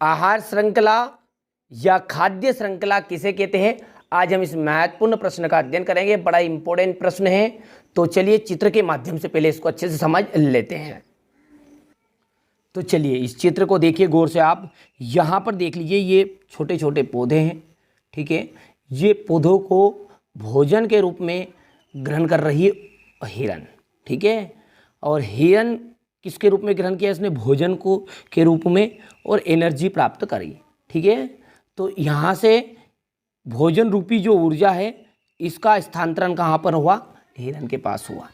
आहार श्रृंखला या खाद्य श्रृंखला किसे कहते हैं? आज हम इस महत्वपूर्ण प्रश्न का अध्ययन करेंगे। बड़ा इंपॉर्टेंट प्रश्न है, तो चलिए चित्र के माध्यम से पहले इसको अच्छे से समझ लेते हैं। तो चलिए इस चित्र को देखिए गौर से आप। यहाँ पर देख लीजिए, ये छोटे छोटे पौधे हैं, ठीक है। ये पौधों को भोजन के रूप में ग्रहण कर रही है हिरन, ठीक है। और हिरन किसके रूप में ग्रहण किया? इसने भोजन को के रूप में और एनर्जी प्राप्त करी, ठीक है। तो यहाँ से भोजन रूपी जो ऊर्जा है इसका स्थानांतरण कहाँ पर हुआ? हिरन के पास हुआ।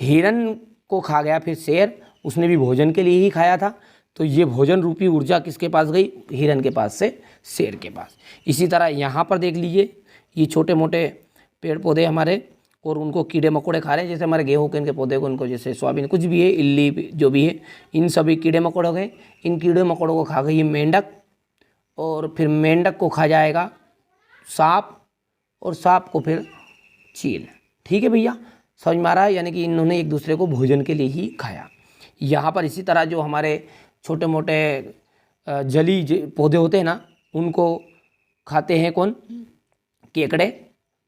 हिरन को खा गया फिर शेर, उसने भी भोजन के लिए ही खाया था, तो ये भोजन रूपी ऊर्जा किसके पास गई? हिरन के पास से शेर के पास। इसी तरह यहाँ पर देख लीजिए, ये छोटे मोटे पेड़ पौधे हमारे, और उनको कीड़े मकोड़े खा रहे हैं। जैसे हमारे गेहूं के इनके पौधे को, उनको जैसे सोयाबीन कुछ भी है, इल्ली जो भी है, इन सभी कीड़े मकोड़े हो गए। इन कीड़े मकोड़ों को खा गई मेंढक, और फिर मेंढक को खा जाएगा सांप, और सांप को फिर चील, ठीक है भैया, समझ में आ रहा है? यानी कि इन्होंने एक दूसरे को भोजन के लिए ही खाया। यहाँ पर इसी तरह जो हमारे छोटे मोटे जली पौधे होते हैं ना, उनको खाते हैं कौन? केकड़े,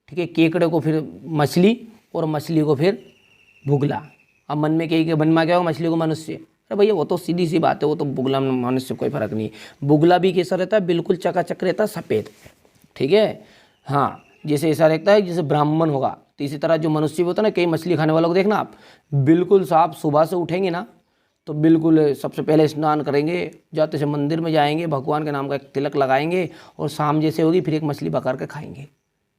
ठीक है। केकड़े को फिर मछली, और मछली को फिर बुगला। अब मन में कही कि मन में क्या होगा? मछली को मनुष्य। अरे भैया वो तो सीधी सी बात है, वो तो बुगला मनुष्य कोई फर्क नहीं। बुगला भी कैसा रहता है? बिल्कुल चकाचक रहता है, सफ़ेद, ठीक है। हाँ, जैसे ऐसा रहता है जैसे ब्राह्मण होगा, तो इसी तरह जो मनुष्य होता है ना, कई मछली खाने वालों को देखना आप, बिल्कुल साफ सुबह से उठेंगे ना, तो बिल्कुल सबसे पहले स्नान करेंगे, जाते से मंदिर में जाएंगे, भगवान के नाम का एक तिलक लगाएंगे, और शाम जैसे होगी फिर एक मछली पकड़ के खाएंगे,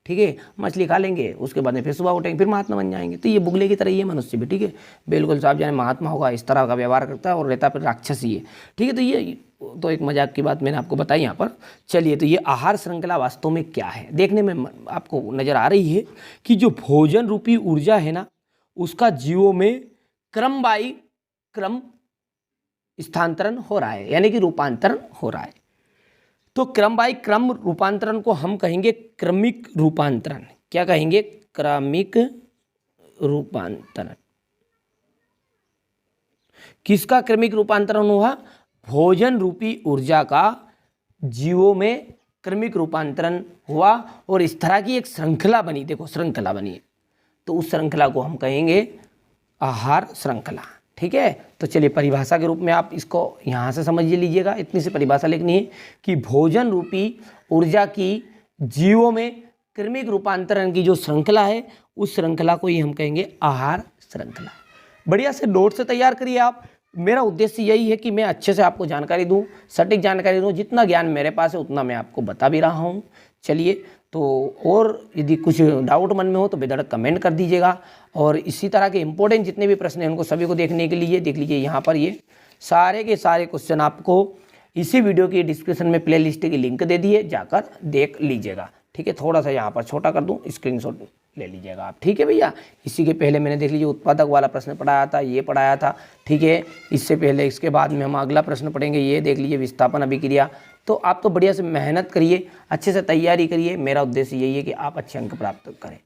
ठीक है। मछली खा लेंगे, उसके बाद में फिर सुबह उठेंगे, फिर महात्मा बन जाएंगे। तो ये बुगले की तरह ये मनुष्य भी, ठीक है, बिल्कुल साहब जाने महात्मा होगा, इस तरह का व्यवहार करता है और रहता फिर राक्षस ही है, ठीक है। तो ये तो एक मजाक की बात मैंने आपको बताई यहाँ पर। चलिए, तो ये आहार श्रृंखला वास्तव में क्या है? देखने में आपको नजर आ रही है कि जो भोजन रूपी ऊर्जा है ना, उसका जीवों में क्रम बाई क्रम स्थानांतरण हो रहा है, यानी कि रूपांतरण हो रहा है। तो क्रम बाई क्रम रूपांतरण को हम कहेंगे क्रमिक रूपांतरण। क्या कहेंगे? क्रमिक रूपांतरण। किसका क्रमिक रूपांतरण हुआ? भोजन रूपी ऊर्जा का जीवों में क्रमिक रूपांतरण हुआ, और इस तरह की एक श्रृंखला बनी। देखो श्रृंखला बनी है, तो उस श्रृंखला को हम कहेंगे आहार श्रृंखला, ठीक है। तो चलिए परिभाषा के रूप में आप इसको यहाँ से समझ लीजिएगा। इतनी सी परिभाषा लिखनी है कि भोजन रूपी ऊर्जा की जीवों में क्रमिक रूपांतरण की जो श्रृंखला है, उस श्रृंखला को ही हम कहेंगे आहार श्रृंखला। बढ़िया से नोट से तैयार करिए आप। मेरा उद्देश्य यही है कि मैं अच्छे से आपको जानकारी दूं, सटीक जानकारी दूं। जितना ज्ञान मेरे पास है उतना मैं आपको बता भी रहा हूं। चलिए, तो और यदि कुछ डाउट मन में हो तो बेधड़क कमेंट कर दीजिएगा। और इसी तरह के इंपॉर्टेंट जितने भी प्रश्न हैं उनको सभी को देखने के लिए देख लीजिए, यहाँ पर ये सारे के सारे क्वेश्चन आपको इसी वीडियो की डिस्क्रिप्शन में प्लेलिस्ट की लिंक दे दिए, जाकर देख लीजिएगा, ठीक है। थोड़ा सा यहाँ पर छोटा कर दूँ, स्क्रीनशॉट ले लीजिएगा आप, ठीक है भैया। इसी के पहले मैंने देख लीजिए उत्पादक वाला प्रश्न पढ़ाया था, ये पढ़ाया था, ठीक है। इससे पहले इसके बाद में हम अगला प्रश्न पढ़ेंगे, ये देख लीजिए विस्थापन अभिक्रिया। तो आप तो बढ़िया से मेहनत करिए, अच्छे से तैयारी करिए। मेरा उद्देश्य यही है कि आप अच्छे अंक प्राप्त करें।